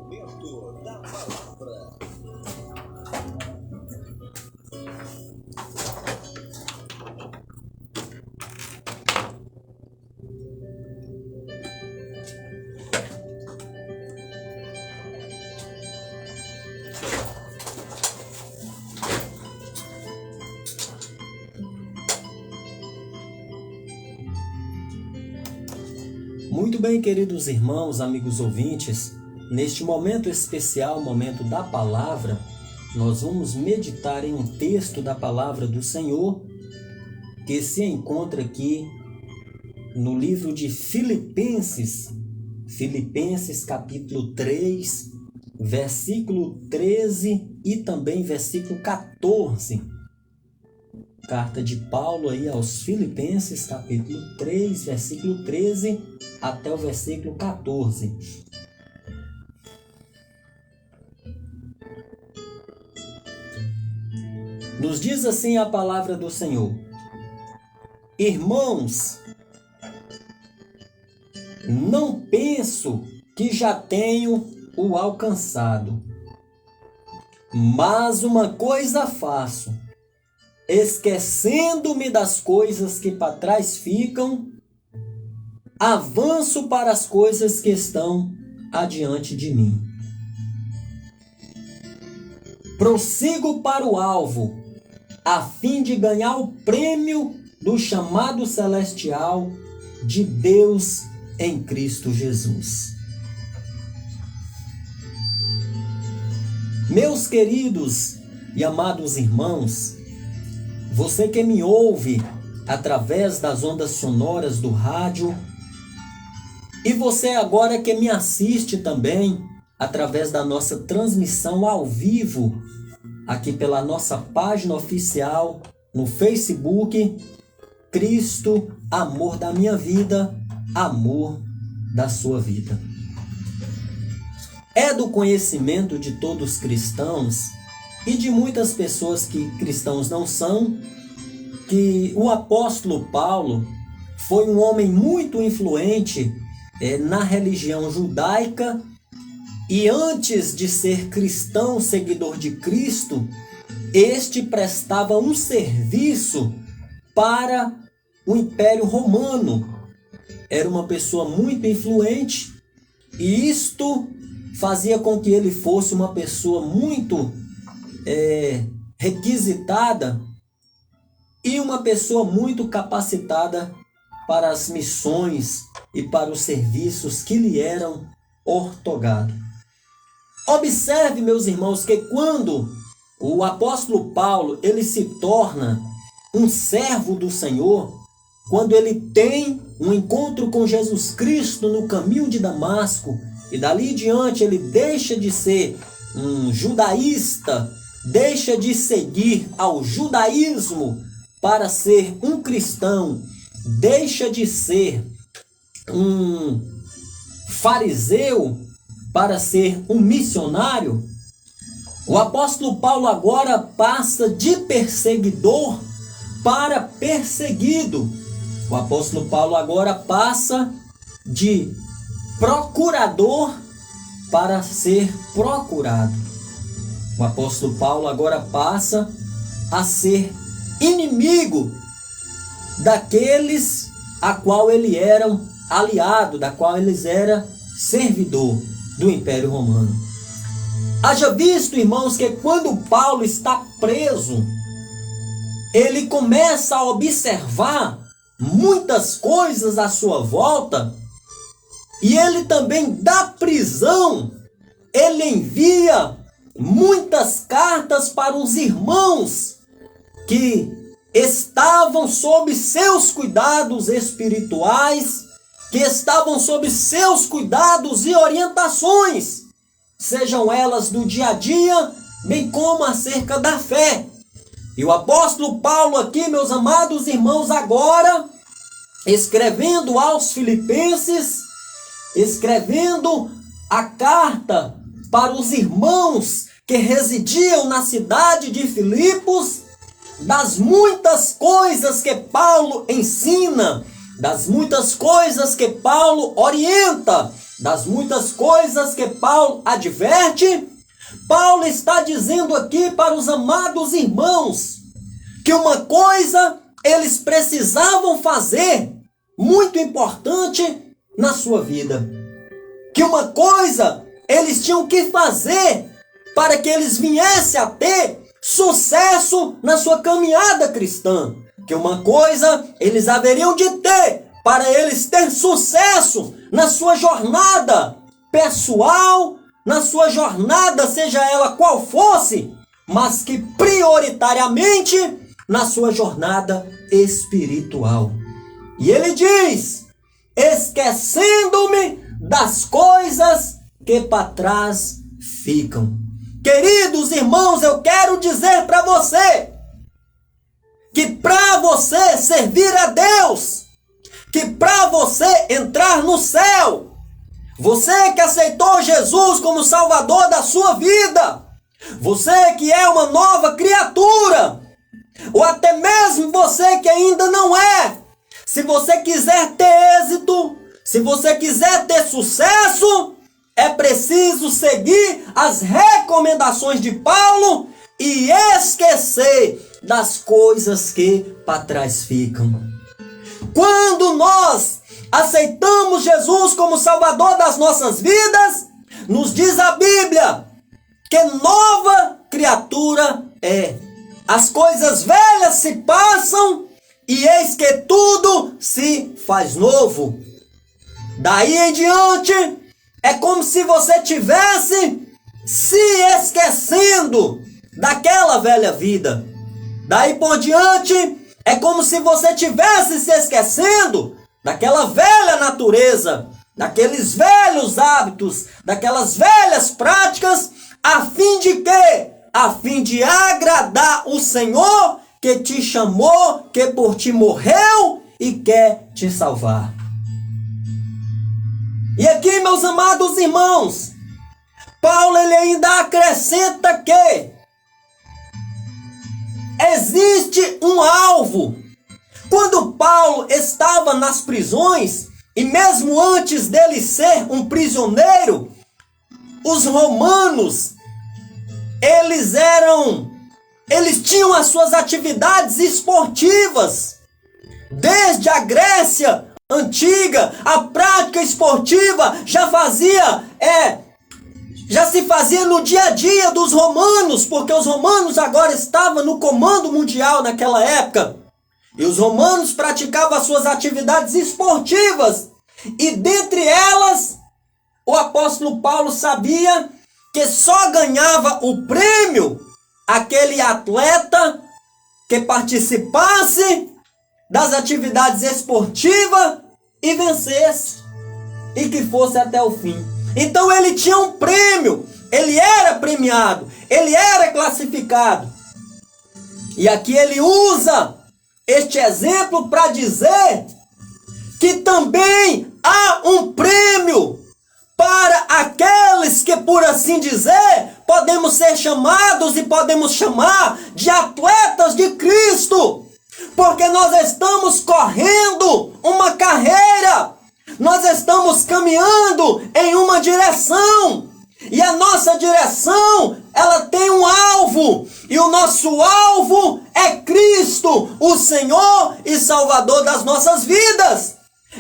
Momento da palavra. Muito bem, queridos irmãos, amigos ouvintes, neste momento especial, momento da palavra, nós vamos meditar em um texto da palavra do Senhor que se encontra aqui no livro de Filipenses, capítulo 3, versículo 13 e também versículo 14. Carta de Paulo aí aos Filipenses, capítulo 3, versículo 13 até o versículo 14. Nos diz assim a palavra do Senhor: Irmãos, não penso que já tenho o alcançado, mas uma coisa faço, esquecendo-me das coisas que para trás ficam, avanço para as coisas que estão adiante de mim. Prossigo para o alvo, a fim de ganhar o prêmio do chamado celestial de Deus em Cristo Jesus. Meus queridos e amados irmãos, você que me ouve através das ondas sonoras do rádio, e você agora que me assiste também através da nossa transmissão ao vivo, aqui pela nossa página oficial no Facebook, Cristo, amor da minha vida, amor da sua vida. É do conhecimento de todos os cristãos e de muitas pessoas que cristãos não são, que o apóstolo Paulo foi um homem muito influente na religião judaica, e antes de ser cristão, seguidor de Cristo, este prestava um serviço para o Império Romano. Era uma pessoa muito influente, e isto fazia com que ele fosse uma pessoa muito requisitada e uma pessoa muito capacitada para as missões e para os serviços que lhe eram ortogados. Observe, meus irmãos, que quando o apóstolo Paulo ele se torna um servo do Senhor, quando ele tem um encontro com Jesus Cristo no caminho de Damasco, e dali em diante ele deixa de ser um judaísta, deixa de seguir ao judaísmo para ser um cristão, deixa de ser um fariseu para ser um missionário, o apóstolo Paulo agora passa de perseguidor para perseguido. O apóstolo Paulo agora passa de procurador para ser procurado. O apóstolo Paulo agora passa a ser inimigo daqueles a qual ele era aliado, da qual eles eram servidor do Império Romano. Haja visto, irmãos, que quando Paulo está preso, ele começa a observar muitas coisas à sua volta, e ele também da prisão, ele envia muitas cartas para os irmãos que estavam sob seus cuidados espirituais, que estavam sob seus cuidados e orientações, sejam elas do dia a dia, bem como acerca da fé. E o apóstolo Paulo aqui, meus amados irmãos, agora, escrevendo aos Filipenses, escrevendo a carta para os irmãos que residiam na cidade de Filipos, das muitas coisas que Paulo ensina, das muitas coisas que Paulo orienta, das muitas coisas que Paulo adverte, Paulo está dizendo aqui para os amados irmãos que uma coisa eles precisavam fazer, muito importante na sua vida. Que uma coisa eles tinham que fazer para que eles viessem a ter sucesso na sua caminhada cristã. Que uma coisa eles haveriam de ter para eles ter sucesso na sua jornada pessoal, na sua jornada, seja ela qual fosse, mas que prioritariamente na sua jornada espiritual. E ele diz: esquecendo-me das coisas que para trás ficam. Queridos irmãos, eu quero dizer para você que para você servir a Deus, que para você entrar no céu, você que aceitou Jesus como Salvador da sua vida, você que é uma nova criatura, ou até mesmo você que ainda não é, se você quiser ter êxito, se você quiser ter sucesso, é preciso seguir as recomendações de Paulo e esquecer das coisas que para trás ficam. Quando nós aceitamos Jesus como Salvador das nossas vidas, nos diz a Bíblia que nova criatura é. As coisas velhas se passam e eis que tudo se faz novo. Daí em diante, é como se você tivesse se esquecendo daquela velha vida. Daí por diante, é como se você tivesse se esquecendo daquela velha natureza, daqueles velhos hábitos, daquelas velhas práticas, a fim de quê? A fim de agradar o Senhor que te chamou, que por ti morreu e quer te salvar. E aqui, meus amados irmãos, Paulo ele ainda acrescenta que existe um alvo. Quando Paulo estava nas prisões, e mesmo antes dele ser um prisioneiro, os romanos, eles tinham as suas atividades esportivas. Desde a Grécia antiga, a prática esportiva já se fazia no dia a dia dos romanos, porque os romanos agora estavam no comando mundial naquela época. E os romanos praticavam as suas atividades esportivas. E dentre elas, o apóstolo Paulo sabia que só ganhava o prêmio aquele atleta que participasse das atividades esportivas e vencesse, e que fosse até o fim. Então ele tinha um prêmio, ele era premiado, ele era classificado. E aqui ele usa este exemplo para dizer que também há um prêmio para aqueles que, por assim dizer, podemos ser chamados e podemos chamar de atletas de Cristo. Porque nós estamos correndo uma carreira, nós estamos caminhando em uma direção, e a nossa direção, ela tem um alvo, e o nosso alvo é Cristo, o Senhor e Salvador das nossas vidas.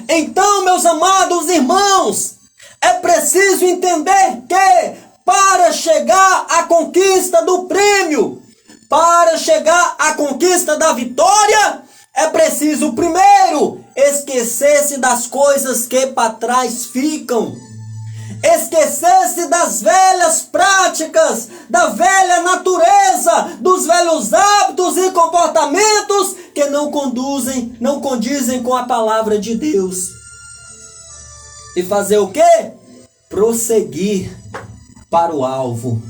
Então, meus amados irmãos, é preciso entender que para chegar à conquista do prêmio, para chegar à conquista da vitória, é preciso primeiro esquecer-se das coisas que para trás ficam. Esquecer-se das velhas práticas, da velha natureza, dos velhos hábitos e comportamentos que não condizem com a palavra de Deus. E fazer o quê? Prosseguir para o alvo,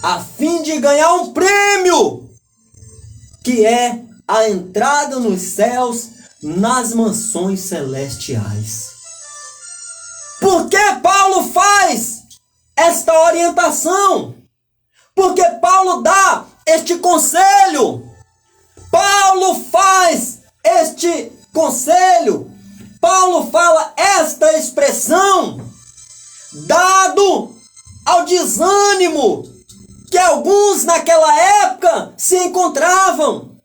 a fim de ganhar um prêmio, que é a entrada nos céus, nas mansões celestiais. Por que Paulo faz esta orientação? Porque Paulo dá este conselho. Paulo faz este conselho. Paulo fala esta expressão dado ao desânimo que alguns naquela época se encontravam.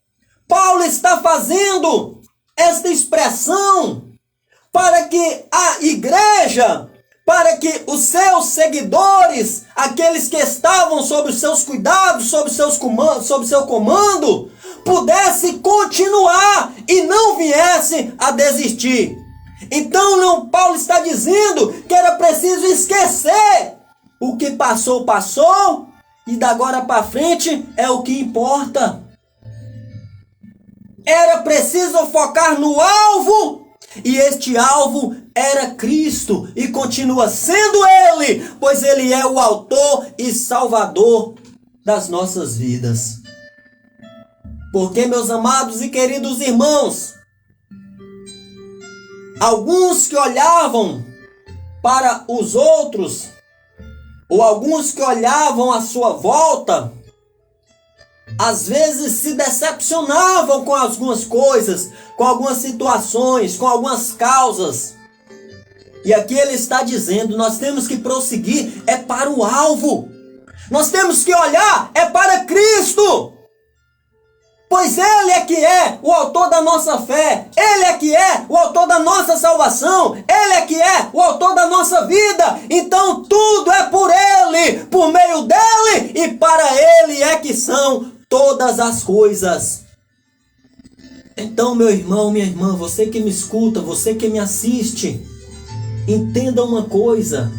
Paulo está fazendo esta expressão para que a igreja, para que os seus seguidores, aqueles que estavam sob os seus cuidados, sob seu comando, pudesse continuar e não viesse a desistir. Então Paulo está dizendo que era preciso esquecer o que passou, passou, e da agora para frente é o que importa. Era preciso focar no alvo, e este alvo era Cristo, e continua sendo Ele, pois Ele é o autor e salvador das nossas vidas. Porque, meus amados e queridos irmãos, alguns que olhavam para os outros, ou alguns que olhavam à sua volta, às vezes se decepcionavam com algumas coisas, com algumas situações, com algumas causas. E aqui ele está dizendo, nós temos que prosseguir, é para o alvo. Nós temos que olhar, é para Cristo. Pois Ele é que é o autor da nossa fé, Ele é que é o autor da nossa salvação, Ele é que é o autor da nossa vida. Então tudo é por Ele, por meio dEle e para Ele é que são todas as coisas. Então, meu irmão, minha irmã, você que me escuta, você que me assiste, entenda uma coisa.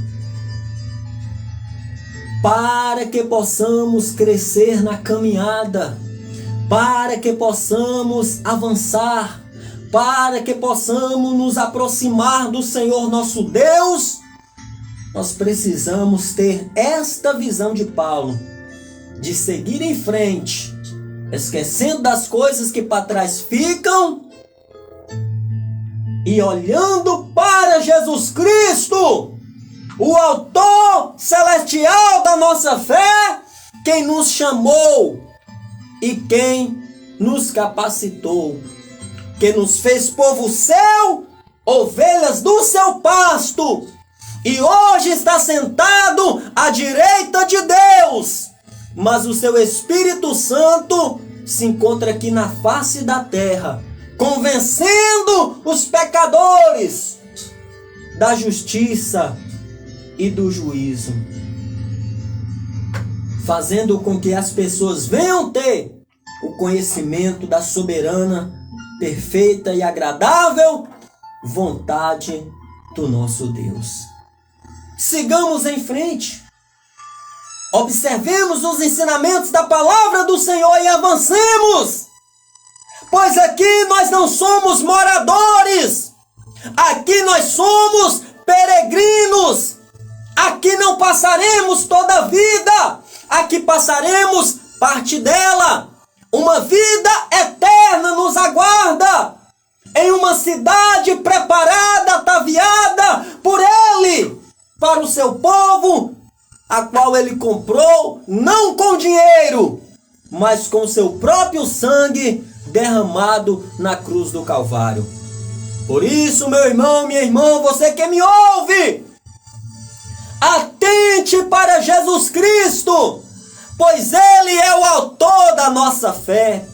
Para que possamos crescer na caminhada, para que possamos avançar, para que possamos nos aproximar do Senhor nosso Deus, nós precisamos ter esta visão de Paulo, de seguir em frente, esquecendo das coisas que para trás ficam e olhando para Jesus Cristo, o autor celestial da nossa fé, quem nos chamou e quem nos capacitou, que nos fez povo seu, ovelhas do seu pasto, e hoje está sentado à direita de Deus, mas o seu Espírito Santo se encontra aqui na face da terra, convencendo os pecadores da justiça e do juízo, fazendo com que as pessoas venham ter o conhecimento da soberana, perfeita e agradável vontade do nosso Deus. Sigamos em frente, observemos os ensinamentos da palavra do Senhor e avancemos, pois aqui nós não somos moradores, aqui nós somos peregrinos, aqui não passaremos toda a vida, aqui passaremos parte dela. Uma vida eterna nos aguarda, em uma cidade preparada, ataviada por Ele, para o seu povo, a qual Ele comprou, não com dinheiro, mas com seu próprio sangue derramado na cruz do Calvário. Por isso, meu irmão, minha irmã, você que me ouve, atente para Jesus Cristo, pois Ele é o autor da nossa fé.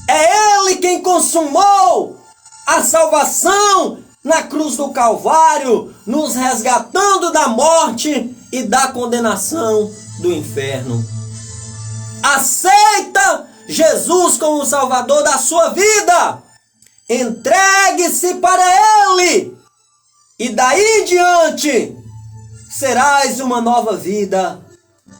É Ele quem consumou a salvação na cruz do Calvário, nos resgatando da morte e da condenação do inferno. Aceita Jesus como o Salvador da sua vida. Entregue-se para Ele. E daí em diante serás uma nova vida.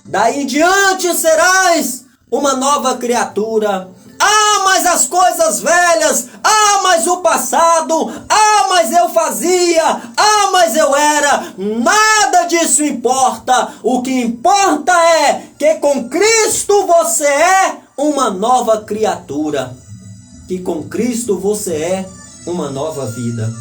Daí em diante serás uma nova criatura. Ah, mas as coisas velhas, ah, mas o passado, ah, mas eu fazia, ah, mas eu era, nada disso importa. O que importa é que com Cristo você é uma nova criatura, que com Cristo você é uma nova vida.